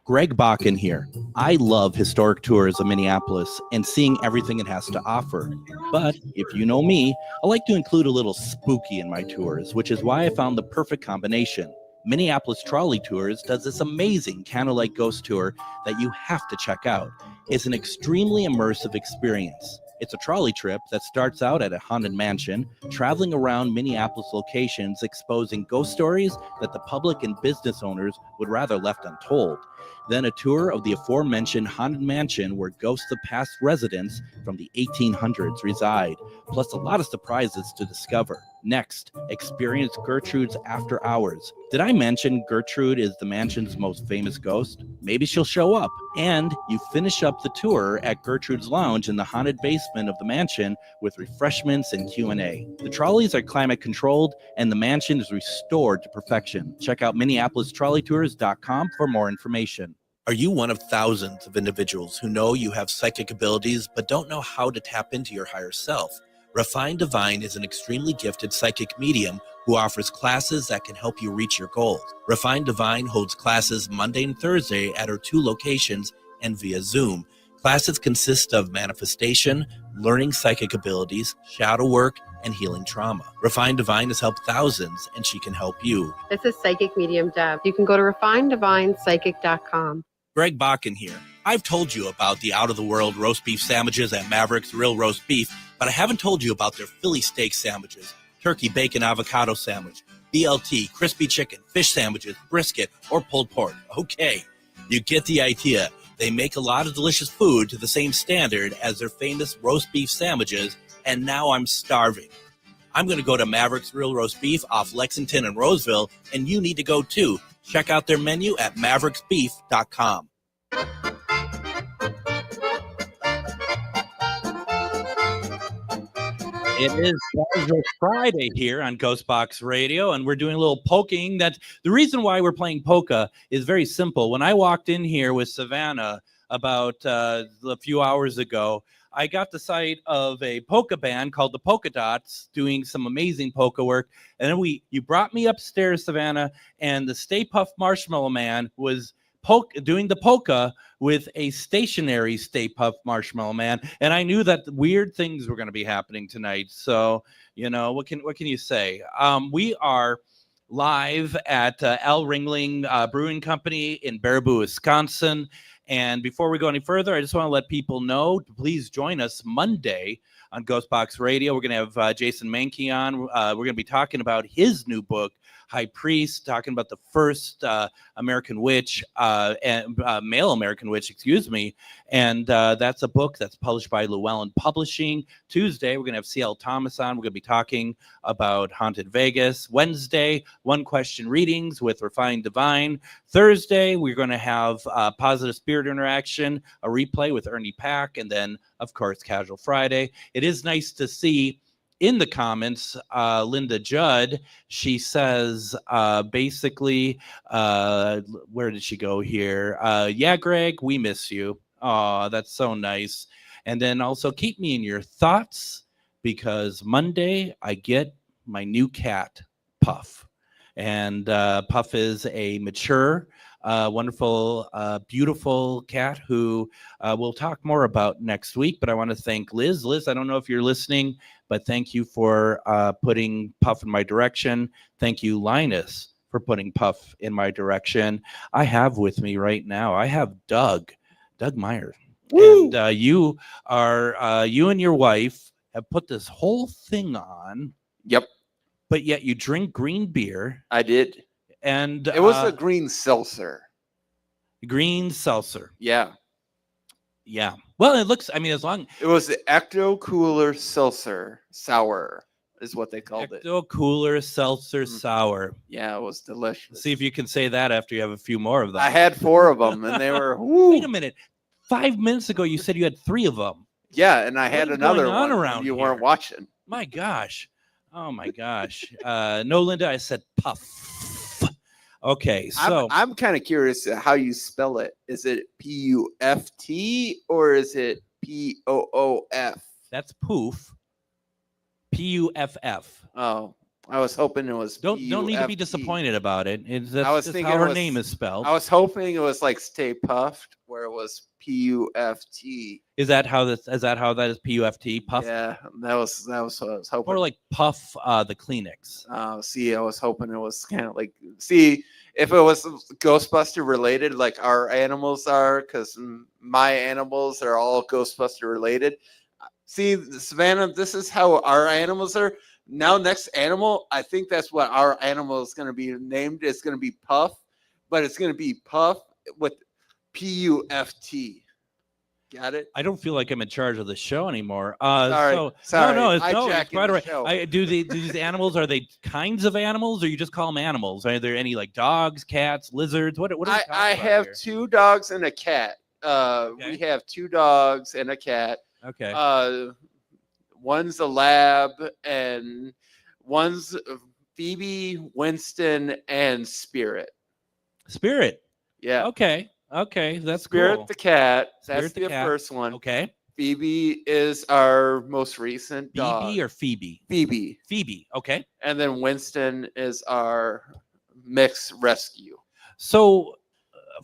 Greg Bakun here. I love historic tours of Minneapolis and seeing everything it has to offer. But if you know me, I like to include a little spooky in my tours, which is why I found the perfect combination. Minneapolis Trolley Tours does this amazing candlelight ghost tour that you have to check out. It's an extremely immersive experience. It's a trolley trip that starts out at a haunted mansion, traveling around Minneapolis locations, exposing ghost stories that the public and business owners would rather left untold. Then a tour of the aforementioned haunted mansion where ghosts of past residents from the 1800s reside, plus a lot of surprises to discover. Next, experience Gertrude's After Hours. Did I mention Gertrude is the mansion's most famous ghost? Maybe she'll show up. And you finish up the tour at Gertrude's Lounge in the haunted basement of the mansion with refreshments and Q&A. The trolleys are climate controlled and the mansion is restored to perfection. Check out MinneapolisTrolleyTours.com for more information. Are you one of thousands of individuals who know you have psychic abilities but don't know how to tap into your higher self? Refined Divine is an extremely gifted psychic medium who offers classes that can help you reach your goals. Refined Divine holds classes Monday and Thursday at her 2 locations and via Zoom. Classes consist of manifestation, learning psychic abilities, shadow work, and healing trauma. Refined Divine has helped thousands, and she can help you. This is Psychic Medium Deb. You can go to refineddivinepsychic.com. Greg Bakun here. I've told you about the out-of-the-world roast beef sandwiches at Maverick's Real Roast Beef, but I haven't told you about their Philly steak sandwiches, turkey, bacon, avocado sandwich, BLT, crispy chicken, fish sandwiches, brisket, or pulled pork. Okay, you get the idea. They make a lot of delicious food to the same standard as their famous roast beef sandwiches, and now I'm starving. I'm going to go to Maverick's Real Roast Beef off Lexington and Roseville, and you need to go too. Check out their menu at mavericksbeef.com. It is Casual Friday here on GhostBox Radio, and we're doing a little poking. That the reason why we're playing polka is very simple. When I walked in here with Savannah about a few hours ago, I got the sight of a polka band called the Polka Dots doing some amazing polka work. And then you brought me upstairs, Savannah, and the Stay Puft Marshmallow Man was doing the polka with a stationary Stay Puft Marshmallow Man, and I knew that weird things were going to be happening tonight. So, what can you say? We are live at L. Ringling Brewing Company in Baraboo, Wisconsin. And before we go any further, I just want to let people know to please join us Monday on GhostBox Radio. We're going to have Jason Mankey on. We're going to be talking about his new book, High Priest, talking about the first American witch, male American witch, excuse me. And that's a book that's published by Llewellyn Publishing. Tuesday, we're going to have C.L. Thomas on. We're going to be talking about Haunted Vegas. Wednesday, One Question Readings with Refined Divine. Thursday, we're going to have Positive Spirit Interaction, a replay with Ernie Pack, and then, of course, Casual Friday. It is nice to see in the comments, Linda Judd, she says, basically, where did she go here? Yeah, Greg, we miss you. Oh, that's so nice. And then also keep me in your thoughts, because Monday I get my new cat, Puff. And Puff is a mature, wonderful, beautiful cat who we'll talk more about next week. But I want to thank Liz. Liz, I don't know if you're listening, but thank you for putting Puff in my direction. Thank you, Linus, for putting Puff in my direction. I have with me right now, I have Doug Meyer. Woo! And you and your wife have put this whole thing on. Yep. But yet you drink green beer. I did. And it was a green seltzer. Green seltzer. Yeah. Yeah. Well, it looks, as long. It was the Ecto Cooler Seltzer Sour is what they called it. Ecto Cooler Seltzer Sour. Yeah, it was delicious. See if you can say that after you have a few more of them. I had 4 of them, and they were, woo. Wait a minute. 5 minutes ago, you said you had 3 of them. Yeah, and I had another one around you here? weren't watching. My gosh. Oh, my gosh. No, Linda, I said Puff. Okay, so I'm kind of curious how you spell it. Is it P-U-F-T or is it P-O-O-F? That's poof. P-U-F-F. Oh, I was hoping it was Don't need to be disappointed about it. That's I was just thinking how her name is spelled. I was hoping it was like Stay Puffed, where it was P-U-F-T. Is that how that is P-U-F-T? Puff? Yeah, that was what I was hoping. Or like Puff the Kleenex. I was hoping it was kind of like, if it was Ghostbuster related, like our animals are, because my animals are all Ghostbuster related. See, Savannah, this is how our animals are. Now, next animal, I think that's what our animal is going to be named. It's going to be Puff, but it's going to be Puff with P-U-F-T. Got it? I don't feel like I'm in charge of the show anymore. Sorry. No, it's right away. Do these animals, are they kinds of animals, or you just call them animals? Are there any like dogs, cats, lizards? What I have 2 dogs and a cat. Okay. We have 2 dogs and a cat. Okay. One's a lab, and one's Phoebe, Winston, and Spirit. Spirit. Yeah. Okay, that's Spirit cool. the cat. Spirit That's the the cat. first one. Okay. Phoebe is our most recent dog. Phoebe or Phoebe? Phoebe. Phoebe. Okay. And then Winston is our mixed rescue. So,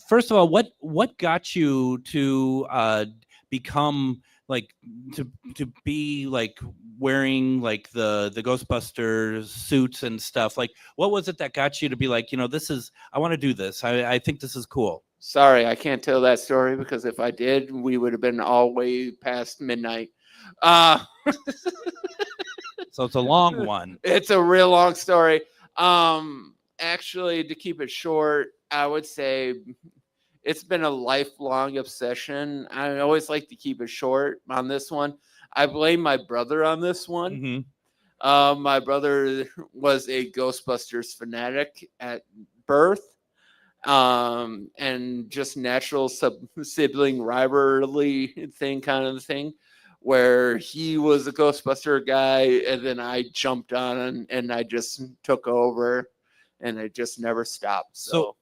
first of all, what got you to become like to be like wearing like the Ghostbusters suits and stuff? Like, what was it that got you to be like, I want to do this. I think this is cool. Sorry, I can't tell that story because if I did, we would have been all way past midnight. So it's a long one. It's a real long story. Actually, to keep it short, I would say it's been a lifelong obsession. I always like to keep it short on this one. I blame my brother on this one. My brother was a Ghostbusters fanatic at birth. And just natural sibling rivalry kind of thing, where he was a Ghostbuster guy, and then I jumped on and I just took over, and it just never stopped. So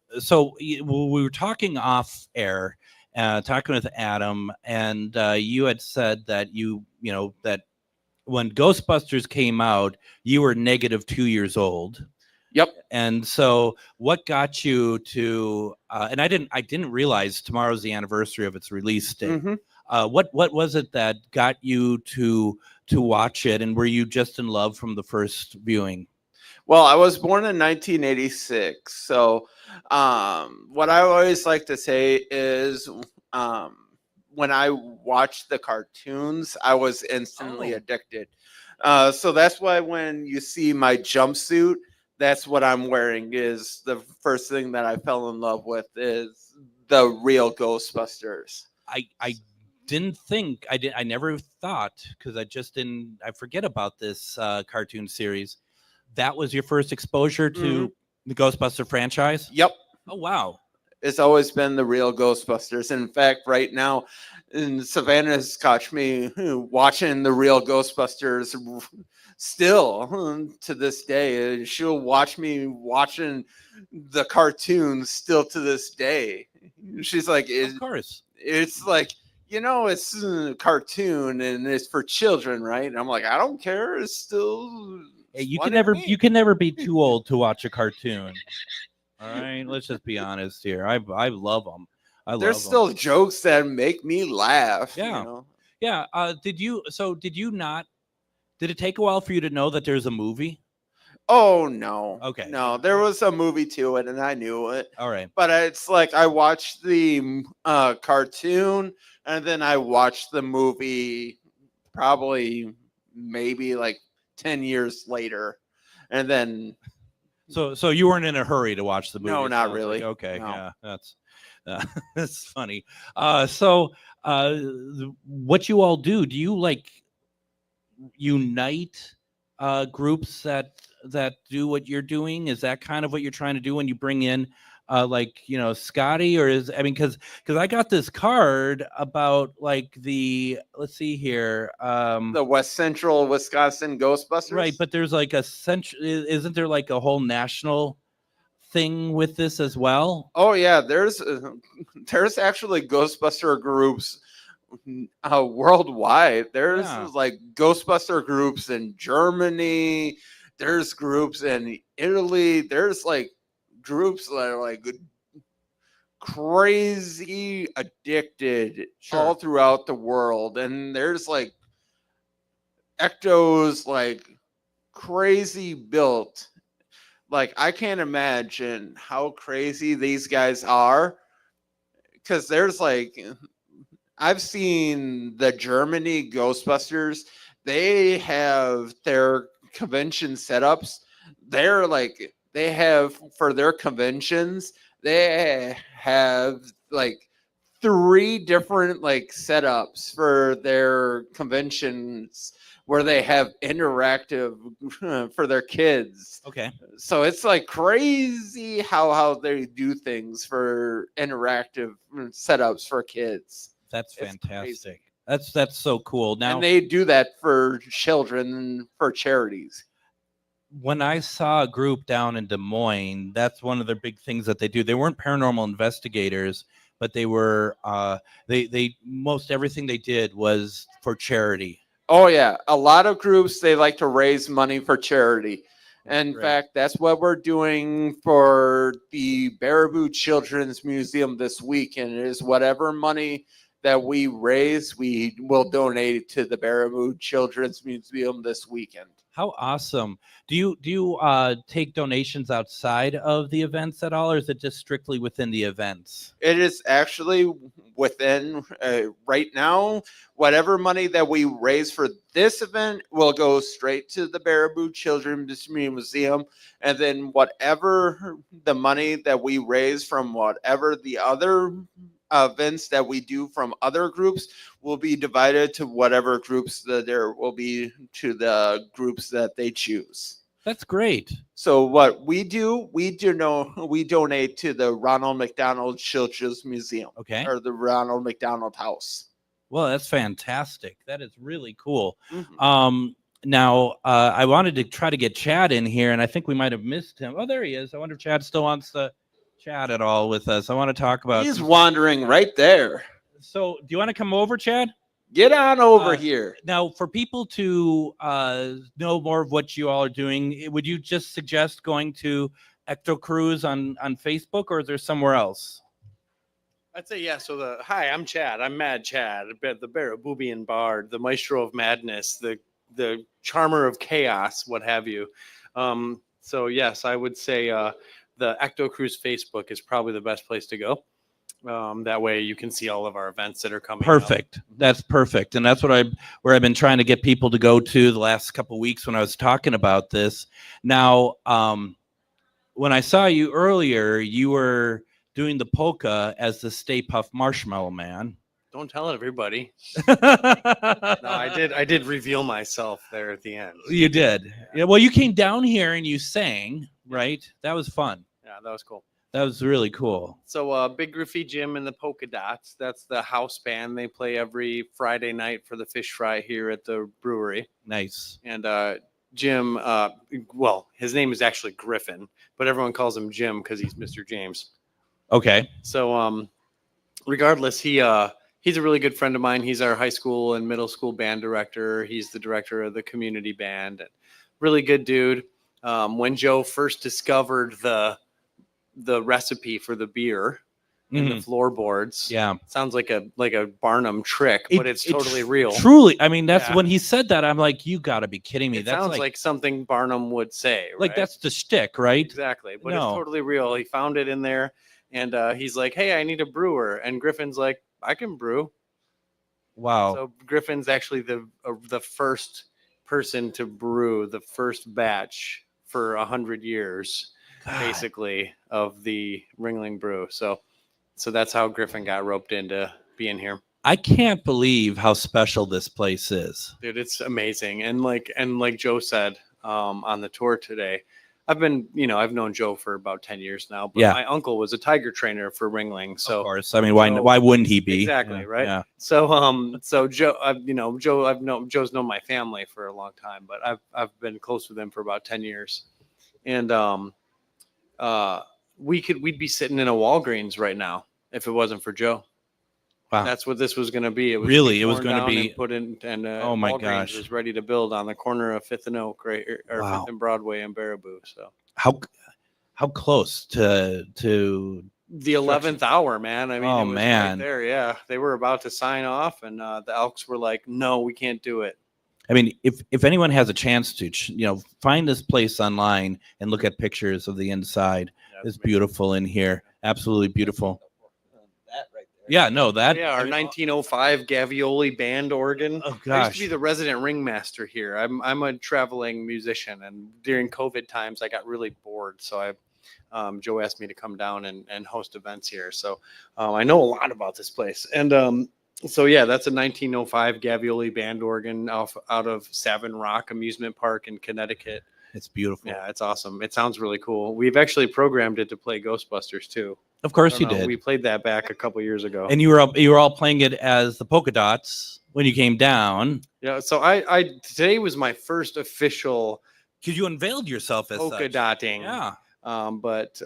we were talking off air, talking with Adam, and you had said that that when Ghostbusters came out, you were negative 2 years old. Yep. And so what got you to and I didn't realize tomorrow's the anniversary of its release date. What was it that got you to watch it, and were you just in love from the first viewing? Well, I was born in 1986. So what I always like to say is when I watched the cartoons, I was instantly addicted. So that's why when you see my jumpsuit, that's what I'm wearing. Is the first thing that I fell in love with is the real Ghostbusters. I never thought, because I forget about this cartoon series. That was your first exposure to the Ghostbuster franchise? Yep. Oh, wow. It's always been the real Ghostbusters. In fact, right now, Savannah's caught me watching the real Ghostbusters still to this day. She'll watch me watching the cartoons still to this day. She's like, of course. It's like, it's a cartoon and it's for children, right? And I'm like, I don't care. It's still. Hey, you can never be too old to watch a cartoon. All right, let's just be honest here. I love them. There's still jokes that make me laugh. Yeah. Yeah. Did it take a while for you to know that there's a movie? Oh, no. Okay. No, there was a movie to it and I knew it. All right. But it's like I watched the cartoon and then I watched the movie probably maybe like 10 years later. And then. So you weren't in a hurry to watch the movie? No, not really. Okay. No. Yeah, that's funny. So what you all do you like unite groups that do what you're doing? Is that kind of what you're trying to do when you bring in Scotty, or because I got this card about like let's see here, the West Central Wisconsin Ghostbusters, right? But there's like isn't there like a whole national thing with this as well? Oh yeah, there's actually Ghostbuster groups worldwide. There's like Ghostbuster groups in Germany. There's groups in Italy. There's like groups that are like crazy addicted all throughout the world, and there's like ectos like crazy built. Like I can't imagine how crazy these guys are, because there's like I've seen the Germany Ghostbusters. They have their convention setups. They're like they have for their conventions, they have like 3 different like setups for their conventions where they have interactive for their kids. Okay. So it's like crazy how they do things for interactive setups for kids. That's fantastic. That's so cool. Now, and they do that for children for charities. When I saw a group down in Des Moines, that's one of the big things that they do. They weren't paranormal investigators, but they were they most everything they did was for charity. Oh yeah, a lot of groups, they like to raise money for charity. And in fact, that's what we're doing for the Baraboo Children's Museum this weekend. Is whatever money that we raise, we will donate to the Baraboo Children's Museum this weekend. How awesome. Do you take donations outside of the events at all, or is it just strictly within the events? It is actually within right now. Whatever money that we raise for this event will go straight to the Baraboo Children's Museum, and then whatever the money that we raise from whatever the other events that we do from other groups will be divided to whatever groups that there will be to the groups that they choose. That's great. So what we do, we donate to the Ronald McDonald Children's Museum, Okay. or the Ronald McDonald House. Well, that's fantastic. That is really cool. Mhm. Now, I wanted to try to get Chad in here, and I think we might have missed him. Oh, there he is. I wonder if Chad still wants to chat at all with us. I want to talk about. He's wandering right there. So, do you want to come over, Chad? Get on over here. Now, for people to know more of what you all are doing, would you just suggest going to Ecto Cruise on Facebook, or is there somewhere else? I'd say yeah. So hi, I'm Chad. I'm Mad Chad, the Baraboobian Bard, the Maestro of Madness, the Charmer of Chaos, what have you. So yes, I would say the Ecto Cruise Facebook is probably the best place to go. That way you can see all of our events that are coming. Perfect. That's perfect. And that's what where I've been trying to get people to go to the last couple of weeks when I was talking about this. Now, when I saw you earlier, you were doing the polka as the Stay Puft Marshmallow Man. Don't tell everybody. No, I did reveal myself there at the end. You did. Yeah. Well, you came down here and you sang, right? That was fun. Yeah, that was cool. That was really cool. So Big Griffy Jim and the Polka Dots, that's the house band. They play every Friday night for the fish fry here at the brewery. Nice. And Jim, well, his name is actually Griffin, but everyone calls him Jim because he's Mr. James. Okay. So regardless, he's a really good friend of mine. He's our high school and middle school band director. He's the director of the community band. And really good dude. When Joe first discovered the recipe for the beer and the floorboards. Yeah. Sounds like a Barnum trick, but it's totally real. Truly. I mean, that's when he said that, I'm like, you gotta be kidding me. It That's sounds like something Barnum would say. like right? that's the shtick, right? Exactly. But No. it's totally real. He found it in there and he's like, hey, I need a brewer. And Griffin's like, I can brew. Wow. So Griffin's actually the first person to brew the first batch for 100 years. God. Basically of the Ringling Brew. So that's how Griffin got roped into being here. I can't believe how special this place is. Dude, it's amazing. And like Joe said on the tour today, I've known Joe for about 10 years now, but my uncle was a tiger trainer for Ringling. So of course, I mean, why wouldn't he be? Exactly, right? Yeah. So Joe, Joe's known my family for a long time, but I've been close with him for about 10 years. And we'd be sitting in a Walgreens right now if it wasn't for Joe. Wow. That's what this was going to be. It was It was going to be and put in, and oh my Walgreens gosh, was ready to build on the corner of Fifth and Oak, right, or Wow. Fifth and Broadway in Baraboo. So how close to the 11th hour, man. I mean, oh it was man, right there, yeah. They were about to sign off, and the Elks were like, "No, we can't do it." I mean, if anyone has a chance to, find this place online and look at pictures of the inside, it's beautiful in here. Absolutely beautiful. That right there. Yeah, no, that. Yeah, our 1905 Gavioli band organ. Oh I used gosh. to be the resident ringmaster here. I'm a traveling musician, and during COVID times, I got really bored. So Joe asked me to come down and host events here. So I know a lot about this place. And so yeah, that's a 1905 Gavioli band organ out of Savin Rock Amusement Park in Connecticut. It's beautiful. Yeah, it's awesome. It sounds really cool. We've actually programmed it to play Ghostbusters too. Of course you did. We played that back a couple years ago. And you were all playing it as the polka dots when you came down. Yeah, so I today was my first official because you unveiled yourself as polka such. dotting. Yeah. But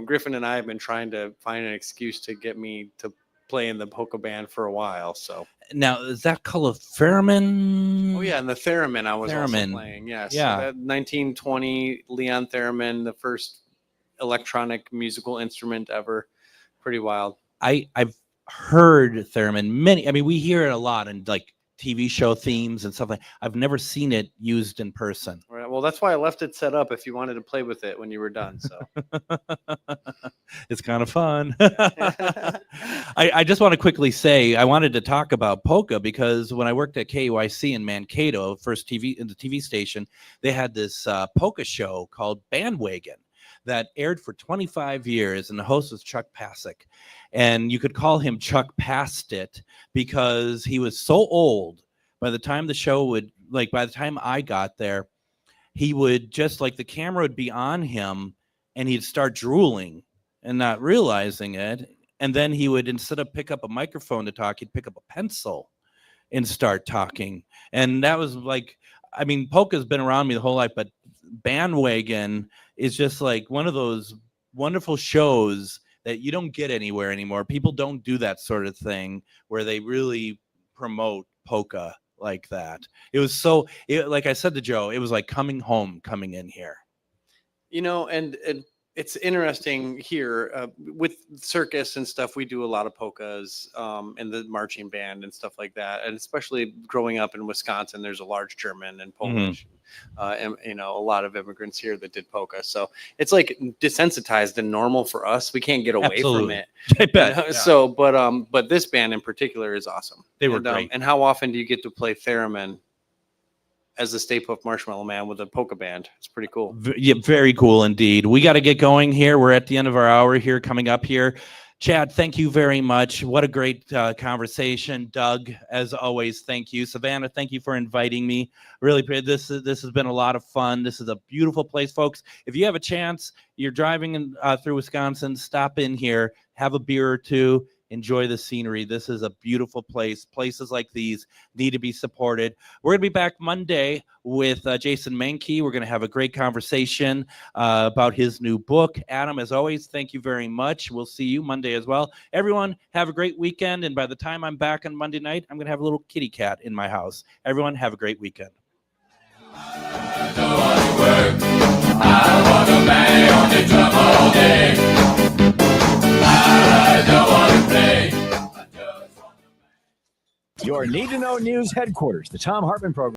Griffin and I have been trying to find an excuse to get me to play in the polka band for a while. So now is that called a theremin? Oh yeah, and the theremin I was also playing. Yes. Yeah. So that 1920 Leon theremin, the first electronic musical instrument ever. Pretty wild. I've heard theremin many. I mean, we hear it a lot in like TV show themes and stuff like. I've never seen it used in person. Right. Well, that's why I left it set up if you wanted to play with it when you were done. So It's kind of fun. I just want to quickly say I wanted to talk about polka because when I worked at KYC in Mankato, first TV in the TV station, they had this polka show called Bandwagon that aired for 25 years, and the host was Chuck Pasek. And you could call him Chuck Past It because he was so old. By the time the show would, like, by the time I got there, he would just, like, the camera would be on him, and he'd start drooling and not realizing it. And then he would, instead of pick up a microphone to talk, he'd pick up a pencil and start talking. And that was like, I mean, polka's been around me the whole life, but Bandwagon is just like one of those wonderful shows that you don't get anywhere anymore. People don't do that sort of thing where they really promote polka like that. It was so, like I said to Joe, it was like coming home, coming in here. you know, and it's interesting here with circus and stuff. We do a lot of polkas and the marching band and stuff like that. And especially growing up in Wisconsin, there's a large German and Polish, and you know, a lot of immigrants here that did polka. So it's like desensitized and normal for us. We can't get away from it. I bet. Yeah. So, but this band in particular is awesome. They were great. And how often do you get to play theremin as the Stay Puft Marshmallow Man with a polka band? It's pretty cool. Yeah, very cool indeed. We got to get going here. We're at the end of our hour here, coming up here. Chad, thank you very much. What a great conversation. Doug, as always, thank you. Savannah, thank you for inviting me. Really, this has been a lot of fun. This is a beautiful place, folks. If you have a chance, you're driving through Wisconsin, stop in here, have a beer or two. Enjoy the scenery. This is a beautiful place. Places like these need to be supported. We're going to be back Monday with Jason Mankey. We're going to have a great conversation about his new book. Adam, as always, thank you very much. We'll see you Monday as well. Everyone, have a great weekend. And by the time I'm back on Monday night, I'm going to have a little kitty cat in my house. Everyone, have a great weekend. I want to bang on the drum all day. I don't want to play. Your Need to Know News headquarters, the Tom Hartman Program.